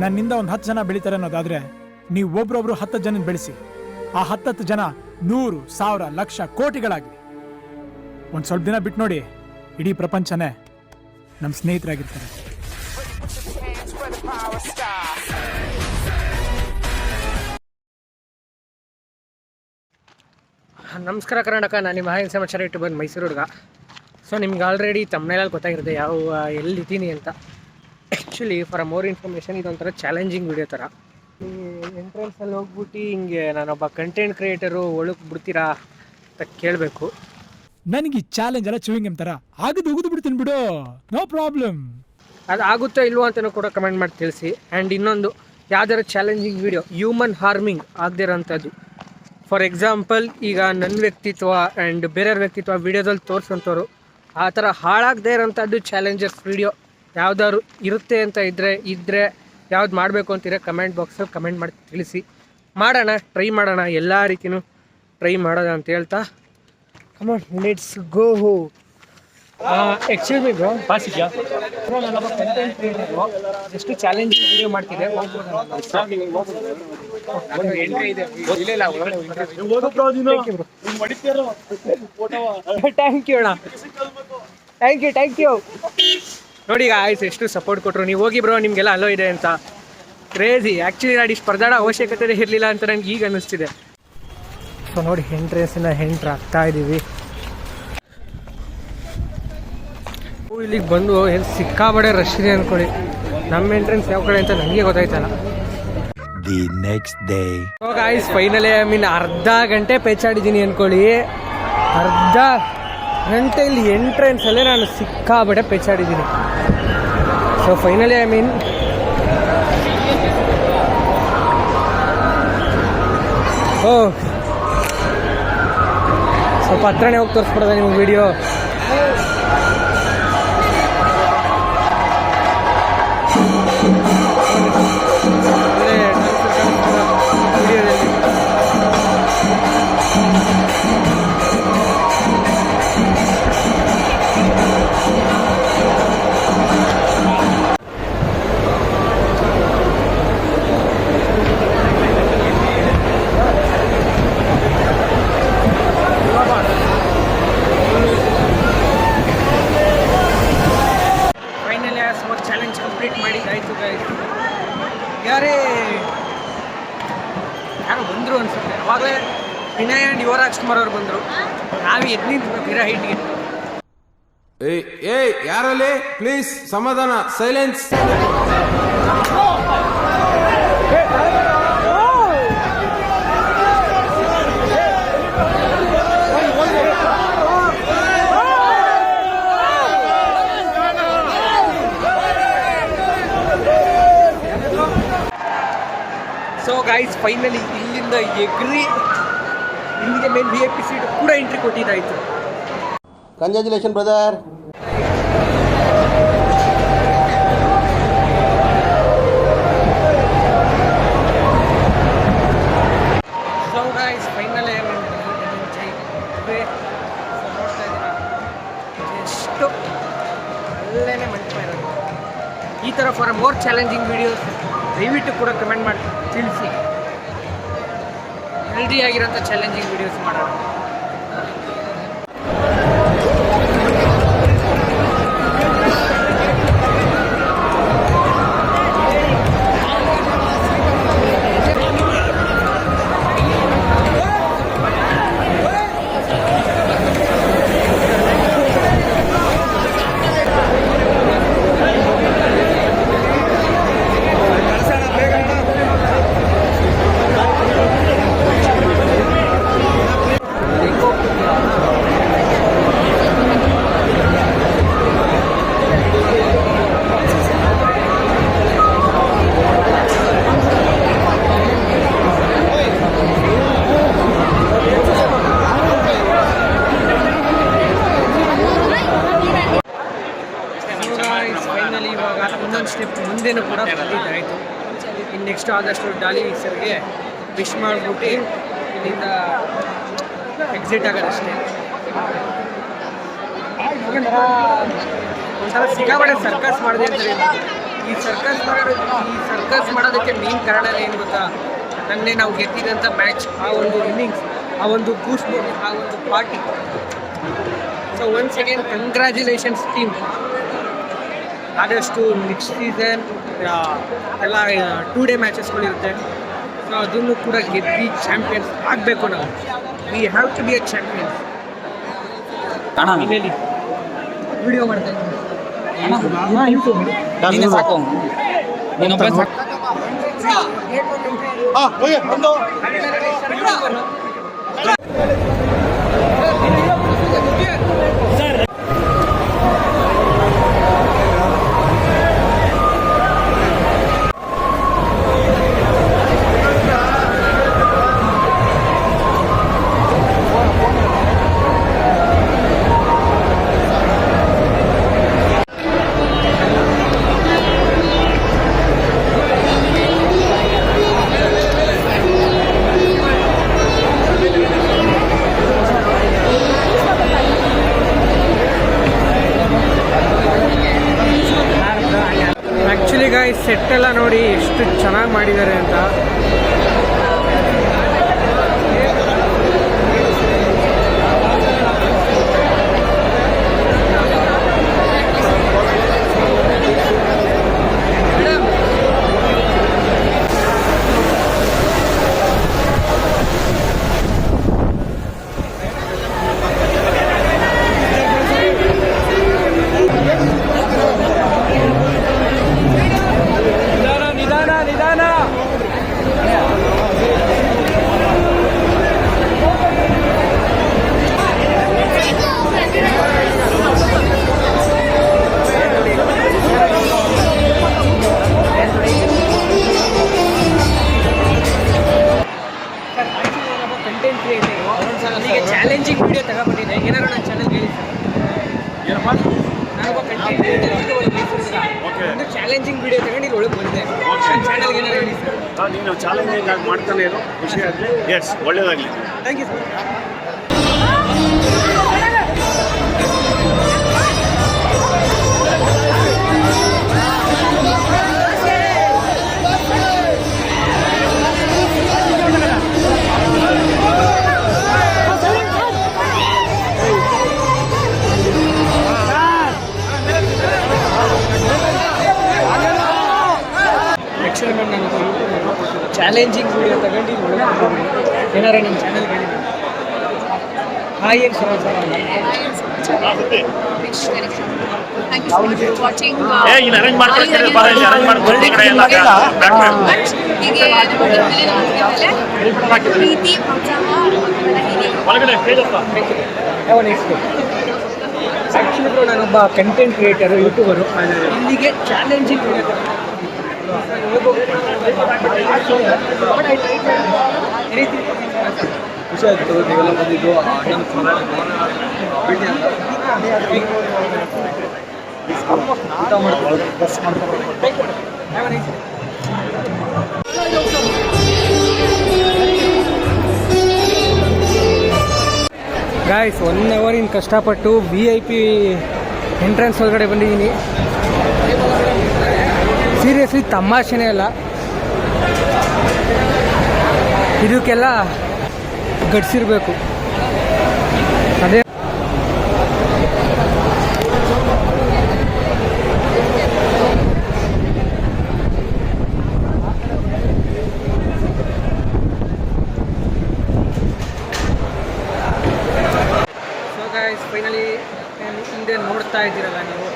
ನನ್ನಿಂದ ಒಂದು 10 ಜನ ಬೆಳಿತಾರೆ ಅನ್ನೋದಾದ್ರೆ ನೀವು ಒಬ್ರೊಬ್ರು 10 ಜನ ಬೆಳೆಸಿ. ಆ 10 ಜನ 100, 1000, ಲಕ್ಷ, ಕೋಟಿಗಳಾಗ್ಲಿ. ಒಂದು ಸ್ವಲ್ಪ ದಿನ ಬಿಟ್ಟು ನೋಡಿ, ಇಡೀ ಪ್ರಪಂಚನೇ ನಮ್ಮ ಸ್ನೇಹಿತರಾಗಿರ್ತಾರೆ. ನಮಸ್ಕಾರ ಕರ್ನಾಟಕ, ನಾನು ನಿಮ್ಮ ಹಾಯ್ ಸಮಾಚಾರ ಇಟ್ಟು ಬಂದು ಮೈಸೂರು ಹುಡುಗ. ಸೊ ನಿಮ್ಗೆ ಆಲ್ರೆಡಿ ತಮ್ಮನೇಲಲ್ಲಿ ಗೊತ್ತಾಗಿರುತ್ತೆ ಎಲ್ಲಿದ್ದೀನಿ ಅಂತ. ಆ್ಯಕ್ಚುಲಿ ಫಾರ್ ಮೋರ್ ಇನ್ಫಾರ್ಮೇಷನ್ ಇದೊಂಥರ ಚಾಲೆಂಜಿಂಗ್ ವಿಡಿಯೋ ಥರ. ಎಂಟ್ರೆನ್ಸಲ್ಲಿ ಹೋಗ್ಬಿಟ್ಟು ಹಿಂಗೆ ನಾನೊಬ್ಬ ಕಂಟೆಂಟ್ ಕ್ರಿಯೇಟರು ಒಳಗೆ ಬಿಡ್ತೀರಾ ಅಂತ ಕೇಳಬೇಕು. ನನಗೆ ಈ ಚಾಲೆಂಜ್ ಎಲ್ಲ ಚೂಯಿಂಗ್ ಥರ ಆಗದು ಉಗಿದು ಬಿಡ್ತೀನಿ ಬಿಡು, ನೋ ಪ್ರಾಬ್ಲಮ್. ಅದು ಆಗುತ್ತೋ ಇಲ್ವೋ ಅಂತಲೂ ಕೂಡ ಕಮೆಂಟ್ ಮಾಡಿ ತಿಳಿಸಿ. ಆ್ಯಂಡ್ ಇನ್ನೊಂದು, ಯಾವ್ದಾರು ಚಾಲೆಂಜಿಂಗ್ ವಿಡಿಯೋ ಹ್ಯೂಮನ್ ಹಾರ್ಮಿಂಗ್ ಆಗದಿರೋಂಥದ್ದು, ಫಾರ್ ಎಕ್ಸಾಂಪಲ್ ಈಗ ನನ್ನ ವ್ಯಕ್ತಿತ್ವ ಆ್ಯಂಡ್ ಬೇರೆಯವ್ರ ವ್ಯಕ್ತಿತ್ವ ವೀಡಿಯೋದಲ್ಲಿ ತೋರಿಸೋಂಥವ್ರು ಆ ಥರ ಹಾಳಾಗದೇ ಇರೋಂಥದ್ದು ಚಾಲೆಂಜಸ್ ವೀಡಿಯೋ ಯಾವ್ದಾದ್ರು ಇರುತ್ತೆ ಅಂತ ಇದ್ದರೆ ಯಾವ್ದು ಮಾಡಬೇಕು ಅಂತೀರ ಕಮೆಂಟ್ ಬಾಕ್ಸಲ್ಲಿ ಕಮೆಂಟ್ ಮಾಡಿ ತಿಳಿಸಿ. ಮಾಡೋಣ, ಟ್ರೈ ಮಾಡೋಣ, ಎಲ್ಲ ರೀತಿಯೂ ಟ್ರೈ ಮಾಡೋಣ ಅಂತ ಹೇಳ್ತಾ come on let's go. Excuse me bro, ಪಾಸಿದ್ಯಾ? ನಾನೊಬ್ಬ ಕಂಟೆಂಟ್ ಕ್ರಿಯೇಟರು, ಎಷ್ಟು ಚಾಲೆಂಜಿಂಗ್ ವಿಡಿಯೋ ಮಾಡ್ತಿದ್ದೆ. ಥ್ಯಾಂಕ್ ಯು ಅಣ್ಣ, ಥ್ಯಾಂಕ್ ಯು. ನೋಡಿ ಆಯ್ತು, ಎಷ್ಟು ಸಪೋರ್ಟ್ ಕೊಟ್ಟರು. ನೀವು ಹೋಗಿ ಬ್ರೋ, ನಿಮಗೆಲ್ಲ ಅಲೋ ಇದೆ ಅಂತ. ಕ್ರೇಜಿ. ಆ್ಯಕ್ಚುಲಿ ನಾನು ಇಷ್ಟು ಪರದಾಡೋ ಅವಶ್ಯಕತೆ ಇರಲಿಲ್ಲ ಅಂತ ನನಗೆ ಈಗ ಅನ್ನಿಸ್ತಿದೆ. ಸೊ ನೋಡಿ, ಎಂಟ್ರ್ ಆಗ್ತಾ ಇದ್ದೀವಿ. ಇಲ್ಲಿಗೆ ಬಂದು ಸಿಕ್ಕಾಬಡೆ ರಶ್ ಇದೆ ಅಂದ್ಕೊಳ್ಳಿ. ನಮ್ಮ ಎಂಟ್ರೆನ್ಸ್ ಯಾವ ಕಡೆ ಅಂತ ನನಗೆ ಗೊತ್ತಾಯ್ತಲ್ಲ. The next day. So guys, finally ಅರ್ಧ ಗಂಟೆ ಪೇಚಾಡಿದ್ದೀನಿ ಅಂದ್ಕೊಳ್ಳಿ. ಅರ್ಧ ಗಂಟೆಯಲ್ಲಿ ಎಂಟ್ರೆನ್ಸಲ್ಲೇ ನಾನು ಸಿಕ್ಕಾಬಡೆ ಪೇಚಾಡಿದ್ದೀನಿ. ಸೊ ಫೈನಲಿ ಸ್ವಲ್ಪ ಹತ್ರನೇ ಹೋಗಿ ತೋರಿಸ್ಬಿಡೋದ ನಿಮ್ಗೆ ವಿಡಿಯೋ. ಚಾಲೆಂಜ್ ಕಂಪ್ಲೀಟ್ ಮಾಡಿದ್ದಾಯಿತು ಗೈಸ್. ಯಾರೋ ಬಂದರು ಅನ್ಸುತ್ತೆ. ಅವಾಗಲೇ ವಿನಯ್ ಆ್ಯಂಡ್ ಯುವರಾಜ್ಕುಮಾರ್ ಅವ್ರು ಬಂದರು. ನಾವು ಎದ್ದು ನಿಂತ್ಬೇಕಿರೋ ಹೈಟ್ಗೆ. ಏಯ್ ಯಾರಲ್ಲಿ ಪ್ಲೀಸ್ ಸಮಾಧಾನ, ಸೈಲೆನ್ಸ್. ಸೊ ಗೈಸ್, ಫೈನಲಿ ಇಲ್ಲಿಂದ ಎಗ್ರಿ ಇಲ್ಲಿಗೆ ಮೇನ್ VIP ಸೀಟ್ ಕೂಡ ಎಂಟ್ರಿ ಕೊಟ್ಟಿದ್ದಾಯಿತು. Congratulation brother. So guys, finally ನೋಡ್ತಾ ಇದ್ದೀರಾ ಎಷ್ಟು ಅಲ್ಲೇನೆ ಮಂಟಪ ಇರೋದು. ಈ ಥರ ಫಾರ್ ಮೋರ್ ಚಾಲೆಂಜಿಂಗ್ ವಿಡಿಯೋಸ್ ದಯವಿಟ್ಟು ಕೂಡ ಕಮೆಂಟ್ ಮಾಡಿ ತಿಳಿಸಿ. ಹೆಲ್ದಿ ಆಗಿರೋಂಥ ಚಾಲೆಂಜಿಂಗ್ ವಿಡಿಯೋಸ್ ಮಾಡೋಣ. ಫೈನಲಿ ಇವಾಗ ಇನ್ನೊಂದು ಸ್ಟೆಪ್ ಮುಂದೆನೂ ಕೂಡ ಬಂದಿದ್ದಾಯಿತು. ಇನ್ನು ನೆಕ್ಸ್ಟ್ ಆದಷ್ಟು ಡಾಲಿ ಸರ್ಗೆ ವಿಶ್ ಮಾಡಿಬಿಟ್ಟು ಇಲ್ಲಿಂದ ಎಕ್ಸಿಟ್ ಆಗೋದಷ್ಟೇ. ಒಂಥರ ಸಿಕ್ಕಾಪಟ್ಟೆ ಸರ್ಕಸ್ ಮಾಡಿದೆ ಅಂತಾರೆ. ಈ ಸರ್ಕಸ್ ಮಾಡೋದಕ್ಕೆ ಮೇನ್ ಕಾರಣ ಏನು ಗೊತ್ತಾ, ನನ್ನೆ ನಾವು ಗೆದ್ದಿದಂಥ ಮ್ಯಾಚ್, ಆ ಒಂದು ಇನ್ನಿಂಗ್ಸ್, ಆ ಒಂದು ಗೂಸ್ ಬಂಪ್, ಆ ಒಂದು party. So once again congratulations team. ಆದಷ್ಟು ನೆಕ್ಸ್ಟ್ ಸೀಸನ್ ಎಲ್ಲ 2 ಡೇ ಮ್ಯಾಚಸ್ಗಳಿರುತ್ತೆ. ಸೊ ಅದನ್ನು ಕೂಡ ಗೆದ್ದು ಚಾಂಪಿಯನ್ಸ್ ಆಗಬೇಕು. ನಾವು we have to be a champions. Video ಮಾಡ್ತಾ ಇದ್ದೀನಿ. ಆ್ಯಕ್ಚುಲಿ ಗಾಯ್ಸ್ ಸೆಟ್ ಎಲ್ಲ ನೋಡಿ ಎಷ್ಟು ಚೆನ್ನಾಗಿ ಮಾಡಿದ್ದಾರೆ ಅಂತ. ಕಂಟೆಂಟ್ ಕ್ರಿಯೇಟರ್ ನನಗೆ ಚಾಲೆಂಜಿಂಗ್ ವಿಡಿಯೋ ತಗೊಬಂದಿದೆ. ಏನಾರು ನನ್ನ ಚಾನಲ್ಗೆ ಹೇಳಿ ಸರ್. ನಾನೊಬ್ಬ ಕಂಟೆಂಟ್ ಕ್ರಿಯೇಟರ್ ಒಂದು ಚಾಲೆಂಜಿಂಗ್ ವಿಡಿಯೋ ತಗೊಂಡು ಇಲ್ಲಿ ಒಳಗೆ ಬಂದೆ. ನನ್ನ ಚಾನಲ್ಗೆ ಏನಾರು ಹೇಳಿ ಸರ್. ನೀನು ಚಾಲೆಂಜಿಂಗ್ ಆಗಿ ಮಾಡ್ತಾನೆ ಇರೋ, ಖುಷಿ ಆಗಲಿ. ಎಸ್, ಒಳ್ಳೇದಾಗಲಿ. Thank you sir. Actually ma'am ನಾನು ಚಾಲೆಂಜಿಂಗ್ ವಿಡಿಯೋ ತಗೊಂಡು ಇಲ್ಲಿ ಒಳಗೆ ಏನಾರ ನಿಮ್ಮ ಚಾನಲ್ಗೆ ಹೇಳಿ. ಹಾಯ್ ಏನು sir Thank you so much for watching. ಈಗ ಅರೇಂಜ್ ಮಾಡ್ಕೊಳ್ತೀರಿ, ಬಾರ ಇಲ್ಲಿ ಅರೇಂಜ್ ಮಾಡ್ಕೊಳ್ತೀರಿ ಕಡೆ ಎಲ್ಲ ಹೀಗೆ ಪ್ರೀತಿ ಒಳಗಡೆ ಹೇಳಪ್ಪ. ಆ್ಯಕ್ಚುಲಿ ಬ್ರೋ ನಾನೊಬ್ಬ ಕಂಟೆಂಟ್ ಕ್ರಿಯೇಟರು, ಯೂಟ್ಯೂಬರು. ಇಲ್ಲಿಗೆ ಚಾಲೆಂಜಿಂಗ್ ವಿಡಿಯೋ ಖುಷಿ ಆಯಿತು ನೀವೆಲ್ಲ ಬಂದಿದ್ದು. ಊಟ ಮಾಡ್ಕೊಂಡು ಬಸ್ ಮಾಡ್ಕೊಂಡು ಗಾಯ್ಸ್ 1 ಅವರಿನ ಕಷ್ಟಪಟ್ಟು VIP ಎಂಟ್ರೆನ್ಸ್ ಒಳಗಡೆ ಬಂದಿದ್ದೀನಿ. ಸೀರಿಯಸ್ಲಿ ತಮಾಷೆನೇ ಅಲ್ಲ, ಇದಕ್ಕೆಲ್ಲ ಗಡ್ಸಿರ್ಬೇಕು. ಅದೇ ಫೈನಲಿ ಹಿಂದೆ ನೋಡ್ತಾ ಇದ್ದೀರಲ್ಲ ನೀವು,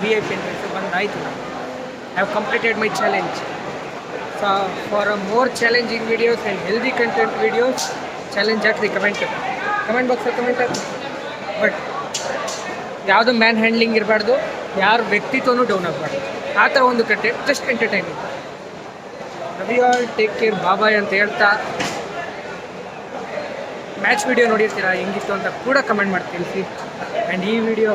VIP ಎಂಟ್ರೆನ್ಸ್ ಬಂದಾಯಿತು. I have completed my challenge. So for more challenging videos and healthy content videos, challenge ಹಾಕ್ರಿ ಕಮೆಂಟ್ ಬಾಕ್ಸಲ್ಲಿ ಕಮೆಂಟ್ ಹಾಕಿ. ಬಟ್ ಯಾವುದೋ ಮ್ಯಾನ್ ಹ್ಯಾಂಡ್ಲಿಂಗ್ ಇರಬಾರ್ದು, ಯಾರ ವ್ಯಕ್ತಿತ್ವನೂ ಡೌನ್ ಆಗಬಾರ್ದು. ಆ ಥರ ಒಂದು content, just entertaining. Love you all, take care, bye ಅಂತ ಹೇಳ್ತಾ, ಮ್ಯಾಚ್ ವಿಡಿಯೋ ನೋಡಿರ್ತೀರಾ, ಹೆಂಗಿತ್ತು ಅಂತ ಕೂಡ ಕಮೆಂಟ್ ಮಾಡಿ ತಿಳಿಸಿ. ಆ್ಯಂಡ್ ಈ ವಿಡಿಯೋ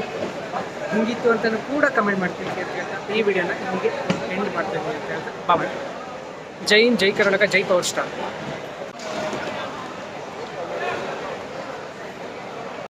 ಹೆಂಗಿತ್ತು ಅಂತಲೂ ಕೂಡ ಕಮೆಂಟ್ ಮಾಡಿ ತಿಳಿಸಿ ಅಂತ ಹೇಳ್ತಾ ಈ ವಿಡಿಯೋನ ನಿಮಗೆ ಎಂಡ್ ಮಾಡ್ತಾ ಇದ್ದೀನಿ ಅಂತ ಹೇಳ್ತಾ ಬಾಯ್. ಜೈ ಹಿಂದ್, ಜೈ ಕರ್ನಾಟಕ, ಜೈ ಪವರ್ ಸ್ಟಾರ್.